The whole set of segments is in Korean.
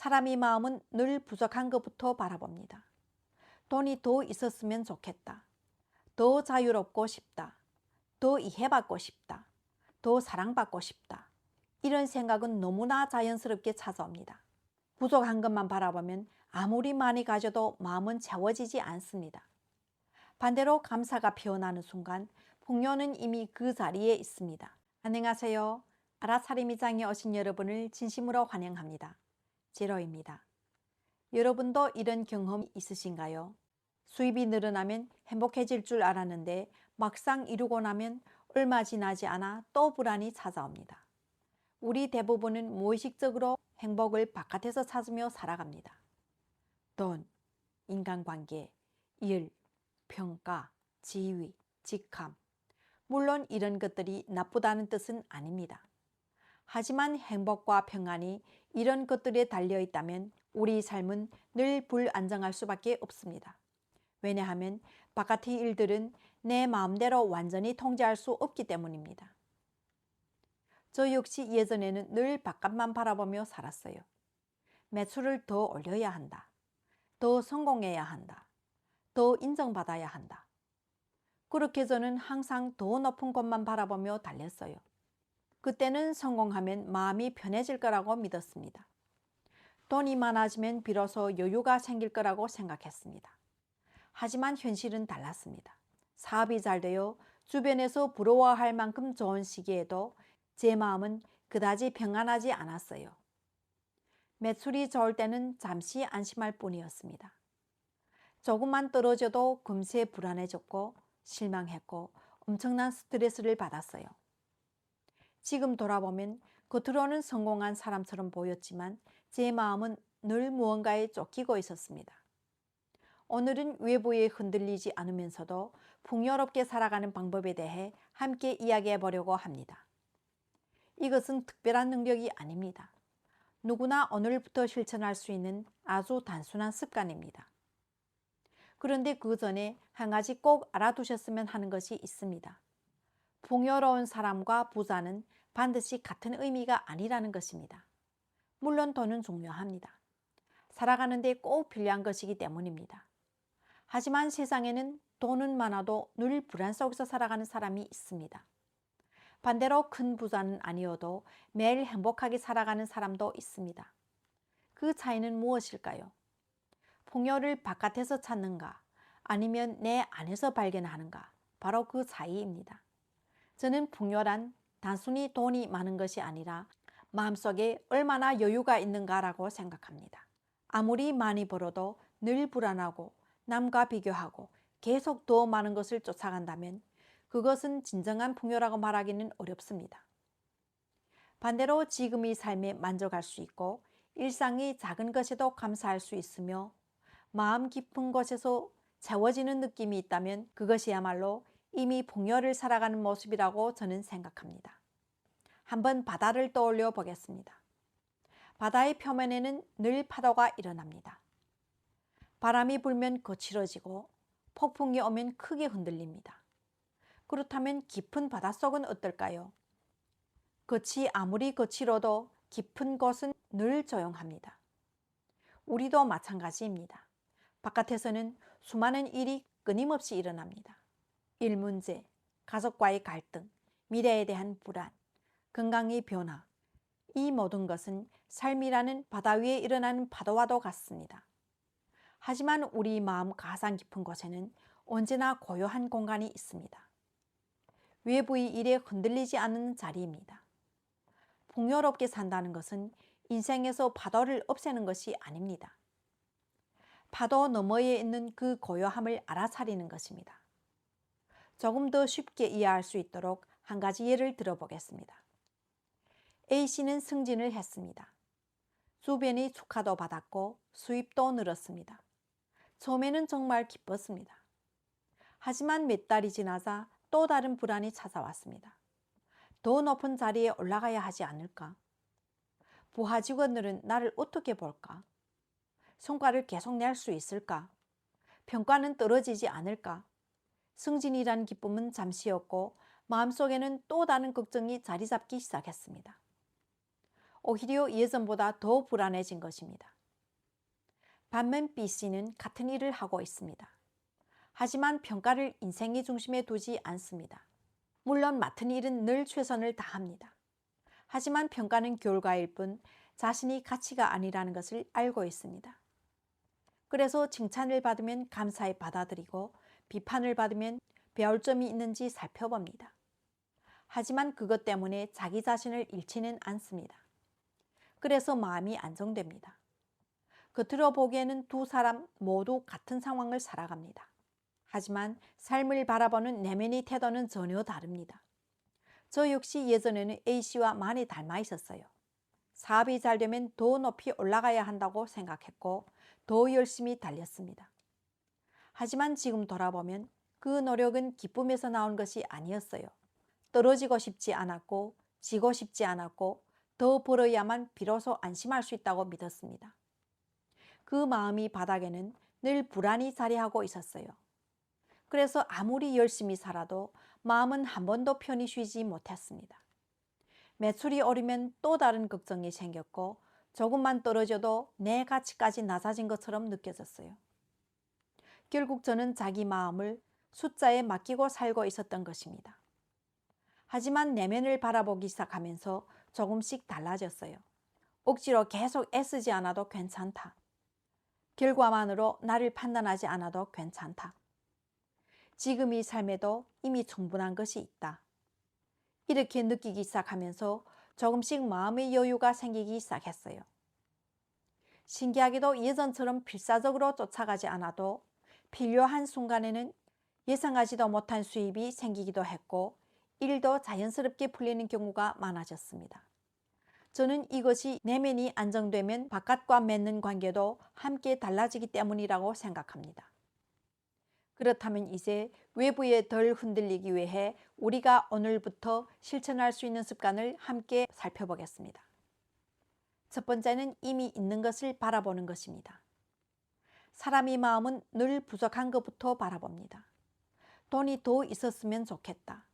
사람의 마음은 늘 부족한 것부터 바라봅니다. 돈이 더 있었으면 좋겠다. 더 자유롭고 싶다. 더 이해받고 싶다. 더 사랑받고 싶다. 이런 생각은 너무나 자연스럽게 찾아옵니다. 부족한 것만 바라보면 아무리 많이 가져도 마음은 채워지지 않습니다. 반대로 감사가 피어나는 순간 풍요는 이미 그 자리에 있습니다. 안녕하세요. 알아차림이장에 오신 여러분을 진심으로 환영합니다. 제로입니다. 여러분도 이런 경험 있으신가요? 수입이 늘어나면 행복해질 줄 알았는데 막상 이루고 나면 얼마 지나지 않아 또 불안이 찾아옵니다. 우리 대부분은 무의식적으로 행복을 바깥에서 찾으며 살아갑니다. 돈, 인간관계, 일, 평가, 지위, 직함. 물론 이런 것들이 나쁘다는 뜻은 아닙니다. 하지만 행복과 평안이 이런 것들에 달려 있다면 우리 삶은 늘 불안정할 수밖에 없습니다. 왜냐하면 바깥의 일들은 내 마음대로 완전히 통제할 수 없기 때문입니다. 저 역시 예전에는 늘 바깥만 바라보며 살았어요. 매출을 더 올려야 한다. 더 성공해야 한다. 더 인정받아야 한다. 그렇게 저는 항상 더 높은 곳만 바라보며 달렸어요. 그때는 성공하면 마음이 편해질 거라고 믿었습니다. 돈이 많아지면 비로소 여유가 생길 거라고 생각했습니다. 하지만 현실은 달랐습니다. 사업이 잘 되어 주변에서 부러워할 만큼 좋은 시기에도 제 마음은 그다지 평안하지 않았어요. 매출이 좋을 때는 잠시 안심할 뿐이었습니다. 조금만 떨어져도 금세 불안해졌고 실망했고 엄청난 스트레스를 받았어요. 지금 돌아보면 겉으로는 성공한 사람처럼 보였지만 제 마음은 늘 무언가에 쫓기고 있었습니다. 오늘은 외부에 흔들리지 않으면서도 풍요롭게 살아가는 방법에 대해 함께 이야기해 보려고 합니다. 이것은 특별한 능력이 아닙니다. 누구나 오늘부터 실천할 수 있는 아주 단순한 습관입니다. 그런데 그 전에 한 가지 꼭 알아두셨으면 하는 것이 있습니다. 풍요로운 사람과 부자는 반드시 같은 의미가 아니라는 것입니다. 물론 돈은 중요합니다. 살아가는 데 꼭 필요한 것이기 때문입니다. 하지만 세상에는 돈은 많아도 늘 불안 속에서 살아가는 사람이 있습니다. 반대로 큰 부자는 아니어도 매일 행복하게 살아가는 사람도 있습니다. 그 차이는 무엇일까요? 풍요를 바깥에서 찾는가 아니면 내 안에서 발견하는가, 바로 그 차이입니다. 저는 풍요란 단순히 돈이 많은 것이 아니라 마음속에 얼마나 여유가 있는가라고 생각합니다. 아무리 많이 벌어도 늘 불안하고 남과 비교하고 계속 더 많은 것을 쫓아간다면 그것은 진정한 풍요라고 말하기는 어렵습니다. 반대로 지금의 삶에 만족할 수 있고 일상의 작은 것에도 감사할 수 있으며 마음 깊은 곳에서 채워지는 느낌이 있다면 그것이야말로 이미 풍요를 살아가는 모습이라고 저는 생각합니다. 한번 바다를 떠올려 보겠습니다. 바다의 표면에는 늘 파도가 일어납니다. 바람이 불면 거칠어지고 폭풍이 오면 크게 흔들립니다. 그렇다면 깊은 바닷속은 어떨까요? 끝이 아무리 거칠어도 깊은 곳은 늘 조용합니다. 우리도 마찬가지입니다. 바깥에서는 수많은 일이 끊임없이 일어납니다. 일 문제, 가족과의 갈등, 미래에 대한 불안, 건강의 변화, 이 모든 것은 삶이라는 바다 위에 일어나는 파도와도 같습니다. 하지만 우리 마음 가장 깊은 곳에는 언제나 고요한 공간이 있습니다. 외부의 일에 흔들리지 않는 자리입니다. 풍요롭게 산다는 것은 인생에서 파도를 없애는 것이 아닙니다. 파도 너머에 있는 그 고요함을 알아차리는 것입니다. 조금 더 쉽게 이해할 수 있도록 한 가지 예를 들어보겠습니다. A씨는 승진을 했습니다. 주변이 축하도 받았고 수입도 늘었습니다. 처음에는 정말 기뻤습니다. 하지만 몇 달이 지나자 또 다른 불안이 찾아왔습니다. 더 높은 자리에 올라가야 하지 않을까? 부하 직원들은 나를 어떻게 볼까? 성과를 계속 낼 수 있을까? 평가는 떨어지지 않을까? 승진이란 기쁨은 잠시였고 마음속에는 또 다른 걱정이 자리 잡기 시작했습니다. 오히려 예전보다 더 불안해진 것입니다. 반면 B씨는 같은 일을 하고 있습니다. 하지만 평가를 인생의 중심에 두지 않습니다. 물론 맡은 일은 늘 최선을 다합니다. 하지만 평가는 결과일 뿐 자신이 가치가 아니라는 것을 알고 있습니다. 그래서 칭찬을 받으면 감사히 받아들이고 비판을 받으면 배울 점이 있는지 살펴봅니다. 하지만 그것 때문에 자기 자신을 잃지는 않습니다. 그래서 마음이 안정됩니다. 겉으로 보기에는 두 사람 모두 같은 상황을 살아갑니다. 하지만 삶을 바라보는 내면의 태도는 전혀 다릅니다. 저 역시 예전에는 A씨와 많이 닮아 있었어요. 사업이 잘 되면 더 높이 올라가야 한다고 생각했고 더 열심히 달렸습니다. 하지만 지금 돌아보면 그 노력은 기쁨에서 나온 것이 아니었어요. 떨어지고 싶지 않았고 지고 싶지 않았고 더 벌어야만 비로소 안심할 수 있다고 믿었습니다. 그 마음이 바닥에는 늘 불안이 자리하고 있었어요. 그래서 아무리 열심히 살아도 마음은 한 번도 편히 쉬지 못했습니다. 매출이 오르면 또 다른 걱정이 생겼고 조금만 떨어져도 내 가치까지 낮아진 것처럼 느껴졌어요. 결국 저는 자기 마음을 숫자에 맡기고 살고 있었던 것입니다. 하지만 내면을 바라보기 시작하면서 조금씩 달라졌어요. 억지로 계속 애쓰지 않아도 괜찮다. 결과만으로 나를 판단하지 않아도 괜찮다. 지금 이 삶에도 이미 충분한 것이 있다. 이렇게 느끼기 시작하면서 조금씩 마음의 여유가 생기기 시작했어요. 신기하게도 예전처럼 필사적으로 쫓아가지 않아도 필요한 순간에는 예상하지도 못한 수입이 생기기도 했고 일도 자연스럽게 풀리는 경우가 많아졌습니다. 저는 이것이 내면이 안정되면 바깥과 맺는 관계도 함께 달라지기 때문이라고 생각합니다. 그렇다면 이제 외부에 덜 흔들리기 위해 우리가 오늘부터 실천할 수 있는 습관을 함께 살펴보겠습니다. 첫 번째는 이미 있는 것을 바라보는 것입니다. 사람의 마음은 늘 부족한 것부터 바라봅니다. 돈이 더 있었으면 좋겠다.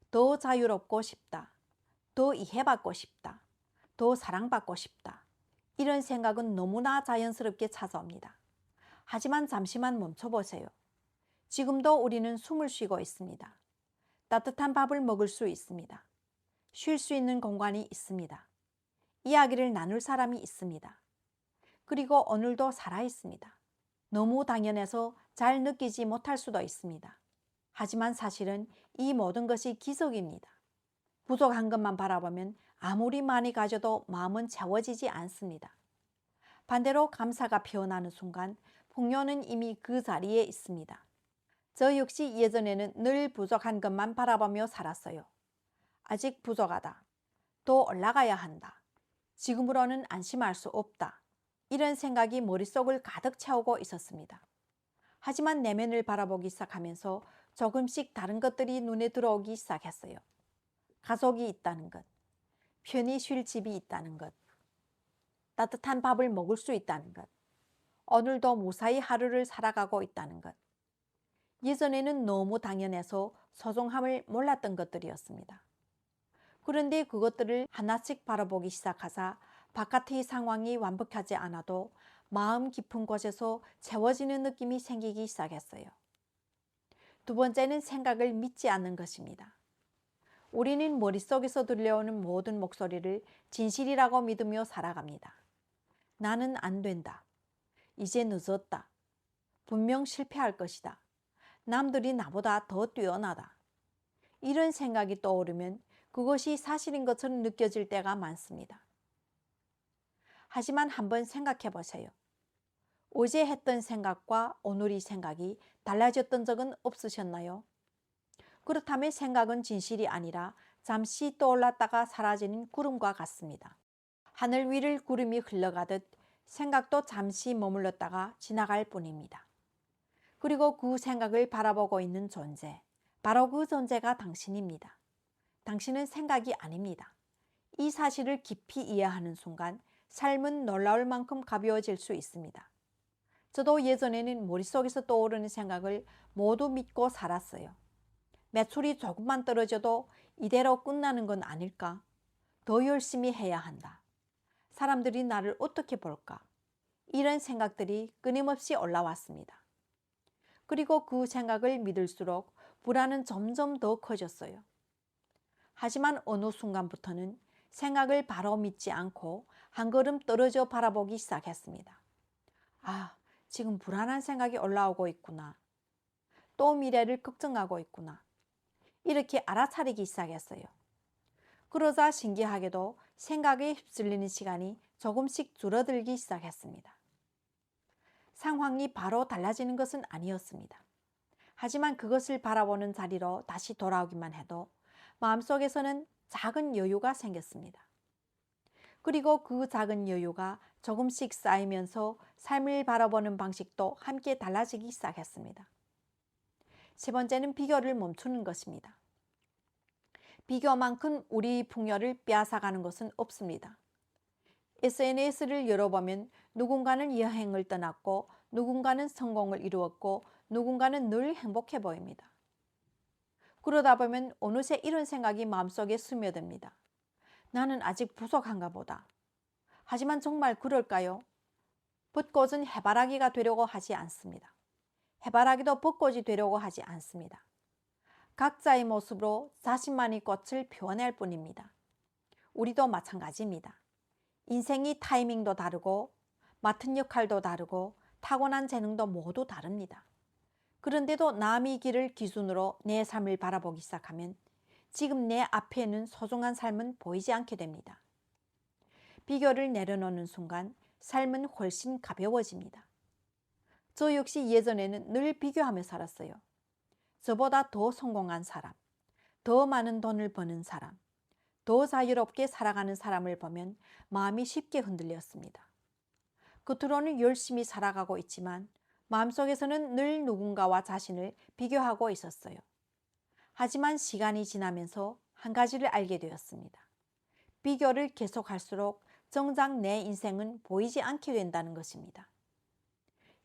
더 자유롭고 싶다. 더 이해받고 싶다. 더 사랑받고 싶다. 이런 생각은 너무나 자연스럽게 찾아옵니다. 하지만 잠시만 멈춰보세요. 지금도 우리는 숨을 쉬고 있습니다. 따뜻한 밥을 먹을 수 있습니다. 쉴 수 있는 공간이 있습니다. 이야기를 나눌 사람이 있습니다. 그리고 오늘도 살아 있습니다. 너무 당연해서 잘 느끼지 못할 수도 있습니다. 하지만 사실은 이 모든 것이 기적입니다. 부족한 것만 바라보면 아무리 많이 가져도 마음은 채워지지 않습니다. 반대로 감사가 피어나는 순간 풍요는 이미 그 자리에 있습니다. 저 역시 예전에는 늘 부족한 것만 바라보며 살았어요. 아직 부족하다. 더 올라가야 한다. 지금으로는 안심할 수 없다. 이런 생각이 머릿속을 가득 채우고 있었습니다. 하지만 내면을 바라보기 시작하면서 조금씩 다른 것들이 눈에 들어오기 시작했어요. 가족이 있다는 것, 편히 쉴 집이 있다는 것, 따뜻한 밥을 먹을 수 있다는 것, 오늘도 무사히 하루를 살아가고 있다는 것. 예전에는 너무 당연해서 소중함을 몰랐던 것들이었습니다. 그런데 그것들을 하나씩 바라보기 시작하자 바깥의 상황이 완벽하지 않아도 마음 깊은 곳에서 채워지는 느낌이 생기기 시작했어요. 두 번째는 생각을 믿지 않는 것입니다. 우리는 머릿속에서 들려오는 모든 목소리를 진실이라고 믿으며 살아갑니다. 나는 안 된다. 이제 늦었다. 분명 실패할 것이다. 남들이 나보다 더 뛰어나다. 이런 생각이 떠오르면 그것이 사실인 것처럼 느껴질 때가 많습니다. 하지만 한번 생각해 보세요. 어제 했던 생각과 오늘의 생각이 달라졌던 적은 없으셨나요? 그렇다면 생각은 진실이 아니라 잠시 떠올랐다가 사라지는 구름과 같습니다. 하늘 위를 구름이 흘러가듯 생각도 잠시 머물렀다가 지나갈 뿐입니다. 그리고 그 생각을 바라보고 있는 존재, 바로 그 존재가 당신입니다. 당신은 생각이 아닙니다. 이 사실을 깊이 이해하는 순간 삶은 놀라울 만큼 가벼워질 수 있습니다. 저도 예전에는 머릿속에서 떠오르는 생각을 모두 믿고 살았어요. 매출이 조금만 떨어져도 이대로 끝나는 건 아닐까? 더 열심히 해야 한다. 사람들이 나를 어떻게 볼까? 이런 생각들이 끊임없이 올라왔습니다. 그리고 그 생각을 믿을수록 불안은 점점 더 커졌어요. 하지만 어느 순간부터는 생각을 바로 믿지 않고 한 걸음 떨어져 바라보기 시작했습니다. 아, 지금 불안한 생각이 올라오고 있구나. 또 미래를 걱정하고 있구나. 이렇게 알아차리기 시작했어요. 그러자 신기하게도 생각에 휩쓸리는 시간이 조금씩 줄어들기 시작했습니다. 상황이 바로 달라지는 것은 아니었습니다. 하지만 그것을 바라보는 자리로 다시 돌아오기만 해도 마음속에서는 작은 여유가 생겼습니다. 그리고 그 작은 여유가 조금씩 쌓이면서 삶을 바라보는 방식도 함께 달라지기 시작했습니다. 세 번째는 비교를 멈추는 것입니다. 비교만큼 우리 풍요를 빼앗아가는 것은 없습니다. SNS를 열어보면 누군가는 여행을 떠났고 누군가는 성공을 이루었고 누군가는 늘 행복해 보입니다. 그러다 보면 어느새 이런 생각이 마음속에 스며듭니다. 나는 아직 부족한가 보다. 하지만 정말 그럴까요? 벚꽃은 해바라기가 되려고 하지 않습니다. 해바라기도 벚꽃이 되려고 하지 않습니다. 각자의 모습으로 자신만의 꽃을 표현할 뿐입니다. 우리도 마찬가지입니다. 인생이 타이밍도 다르고 맡은 역할도 다르고 타고난 재능도 모두 다릅니다. 그런데도 남의 길을 기준으로 내 삶을 바라보기 시작하면 지금 내 앞에는 소중한 삶은 보이지 않게 됩니다. 비교를 내려놓는 순간 삶은 훨씬 가벼워집니다. 저 역시 예전에는 늘 비교하며 살았어요. 저보다 더 성공한 사람, 더 많은 돈을 버는 사람, 더 자유롭게 살아가는 사람을 보면 마음이 쉽게 흔들렸습니다. 겉으로는 열심히 살아가고 있지만 마음속에서는 늘 누군가와 자신을 비교하고 있었어요. 하지만 시간이 지나면서 한 가지를 알게 되었습니다. 비교를 계속할수록 정작 내 인생은 보이지 않게 된다는 것입니다.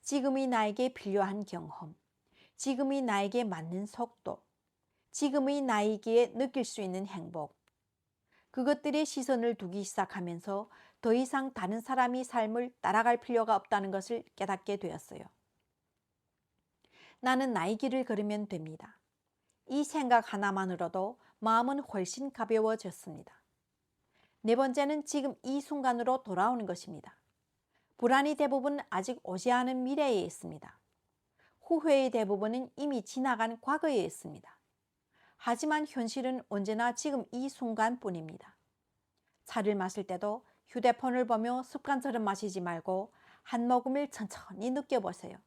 지금이 나에게 필요한 경험, 지금이 나에게 맞는 속도, 지금의 나에게 느낄 수 있는 행복, 그것들의 시선을 두기 시작하면서 더 이상 다른 사람의 삶을 따라갈 필요가 없다는 것을 깨닫게 되었어요. 나는 나의 길을 걸으면 됩니다. 이 생각 하나만으로도 마음은 훨씬 가벼워졌습니다. 네 번째는 지금 이 순간으로 돌아오는 것입니다. 불안이 대부분 아직 오지 않은 미래에 있습니다. 후회의 대부분은 이미 지나간 과거에 있습니다. 하지만 현실은 언제나 지금 이 순간뿐입니다. 차를 마실 때도 휴대폰을 보며 습관처럼 마시지 말고 한 모금을 천천히 느껴보세요.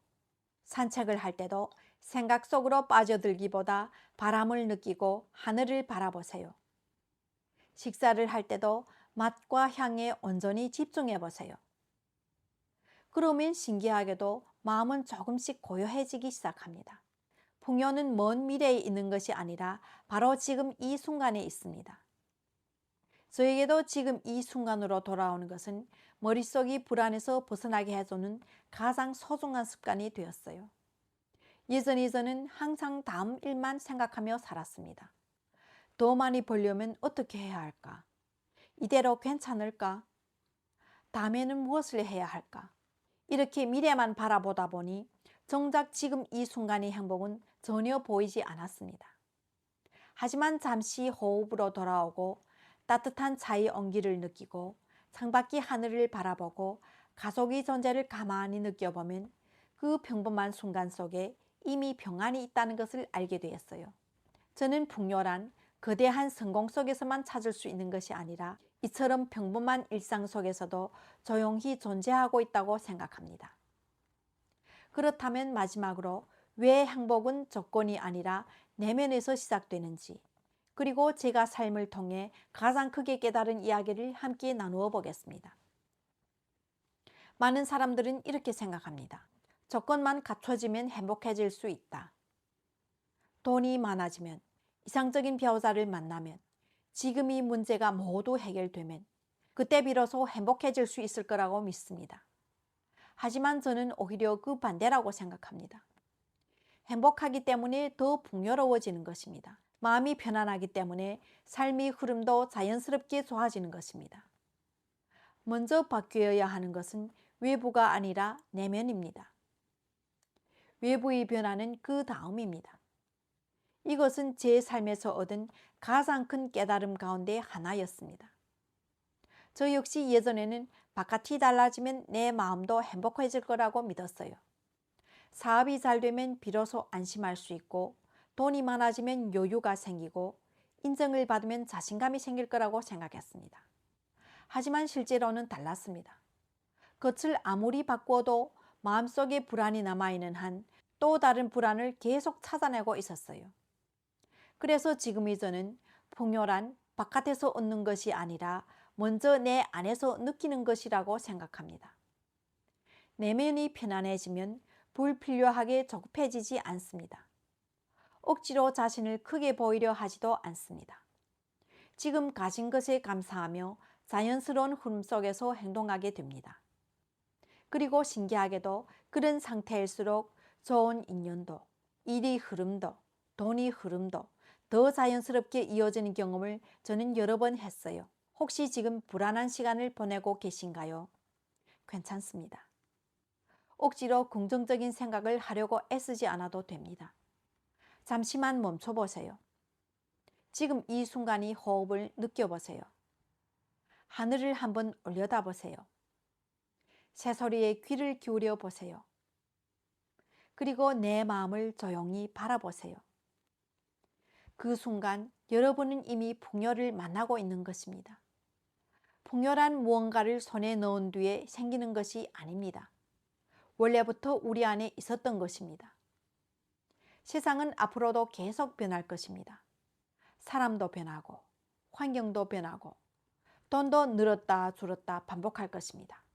산책을 할 때도 생각 속으로 빠져들기보다 바람을 느끼고 하늘을 바라보세요. 식사를 할 때도 맛과 향에 온전히 집중해 보세요. 그러면 신기하게도 마음은 조금씩 고요해지기 시작합니다. 풍요는 먼 미래에 있는 것이 아니라 바로 지금 이 순간에 있습니다. 저에게도 지금 이 순간으로 돌아오는 것은 머릿속이 불안해서 벗어나게 해주는 가장 소중한 습관이 되었어요. 예전에 저는 항상 다음 일만 생각하며 살았습니다. 더 많이 벌려면 어떻게 해야 할까? 이대로 괜찮을까? 다음에는 무엇을 해야 할까? 이렇게 미래만 바라보다 보니 정작 지금 이 순간의 행복은 전혀 보이지 않았습니다. 하지만 잠시 호흡으로 돌아오고 따뜻한 차의 온기를 느끼고 창밖의 하늘을 바라보고 가족의 존재를 가만히 느껴보면 그 평범한 순간 속에 이미 평안이 있다는 것을 알게 되었어요. 저는 풍요란 거대한 성공 속에서만 찾을 수 있는 것이 아니라 이처럼 평범한 일상 속에서도 조용히 존재하고 있다고 생각합니다. 그렇다면 마지막으로 왜 행복은 조건이 아니라 내면에서 시작되는지, 그리고 제가 삶을 통해 가장 크게 깨달은 이야기를 함께 나누어 보겠습니다. 많은 사람들은 이렇게 생각합니다. 조건만 갖춰지면 행복해질 수 있다. 돈이 많아지면, 이상적인 배우자를 만나면, 지금 이 문제가 모두 해결되면 그때 비로소 행복해질 수 있을 거라고 믿습니다. 하지만 저는 오히려 그 반대라고 생각합니다. 행복하기 때문에 더 풍요로워지는 것입니다. 마음이 편안하기 때문에 삶의 흐름도 자연스럽게 좋아지는 것입니다. 먼저 바뀌어야 하는 것은 외부가 아니라 내면입니다. 외부의 변화는 그 다음입니다. 이것은 제 삶에서 얻은 가장 큰 깨달음 가운데 하나였습니다. 저 역시 예전에는 바깥이 달라지면 내 마음도 행복해질 거라고 믿었어요. 사업이 잘 되면 비로소 안심할 수 있고, 돈이 많아지면 여유가 생기고, 인정을 받으면 자신감이 생길 거라고 생각했습니다. 하지만 실제로는 달랐습니다. 겉을 아무리 바꾸어도 마음속에 불안이 남아있는 한 또 다른 불안을 계속 찾아내고 있었어요. 그래서 지금의 저는 풍요란 바깥에서 얻는 것이 아니라 먼저 내 안에서 느끼는 것이라고 생각합니다. 내면이 편안해지면 불필요하게 조급해지지 않습니다. 억지로 자신을 크게 보이려 하지도 않습니다. 지금 가진 것에 감사하며 자연스러운 흐름 속에서 행동하게 됩니다. 그리고 신기하게도 그런 상태일수록 좋은 인연도, 일의 흐름도, 돈의 흐름도 더 자연스럽게 이어지는 경험을 저는 여러 번 했어요. 혹시 지금 불안한 시간을 보내고 계신가요? 괜찮습니다. 억지로 긍정적인 생각을 하려고 애쓰지 않아도 됩니다. 잠시만 멈춰보세요. 지금 이 순간의 호흡을 느껴보세요. 하늘을 한번 올려다보세요. 새소리에 귀를 기울여 보세요. 그리고 내 마음을 조용히 바라보세요. 그 순간 여러분은 이미 풍요를 만나고 있는 것입니다. 풍요란 무언가를 손에 넣은 뒤에 생기는 것이 아닙니다. 원래부터 우리 안에 있었던 것입니다. 세상은 앞으로도 계속 변할 것입니다. 사람도 변하고, 환경도 변하고, 돈도 늘었다 줄었다 반복할 것입니다.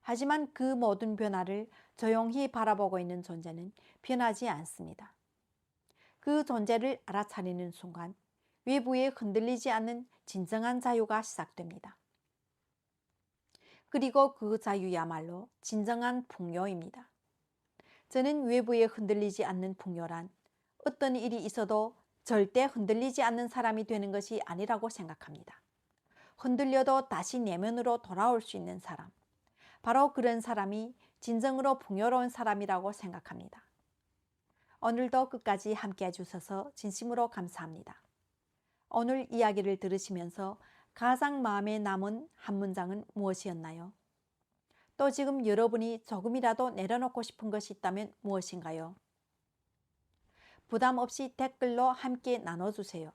하지만 그 모든 변화를 조용히 바라보고 있는 존재는 변하지 않습니다. 그 존재를 알아차리는 순간 외부에 흔들리지 않는 진정한 자유가 시작됩니다. 그리고 그 자유야말로 진정한 풍요입니다. 저는 외부에 흔들리지 않는 풍요란 어떤 일이 있어도 절대 흔들리지 않는 사람이 되는 것이 아니라고 생각합니다. 흔들려도 다시 내면으로 돌아올 수 있는 사람, 바로 그런 사람이 진정으로 풍요로운 사람이라고 생각합니다. 오늘도 끝까지 함께 해주셔서 진심으로 감사합니다. 오늘 이야기를 들으시면서 가장 마음에 남은 한 문장은 무엇이었나요? 또 지금 여러분이 조금이라도 내려놓고 싶은 것이 있다면 무엇인가요? 부담 없이 댓글로 함께 나눠주세요.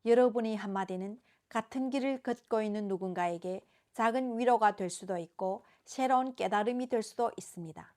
여러분의 한마디는 같은 길을 걷고 있는 누군가에게 작은 위로가 될 수도 있고 새로운 깨달음이 될 수도 있습니다.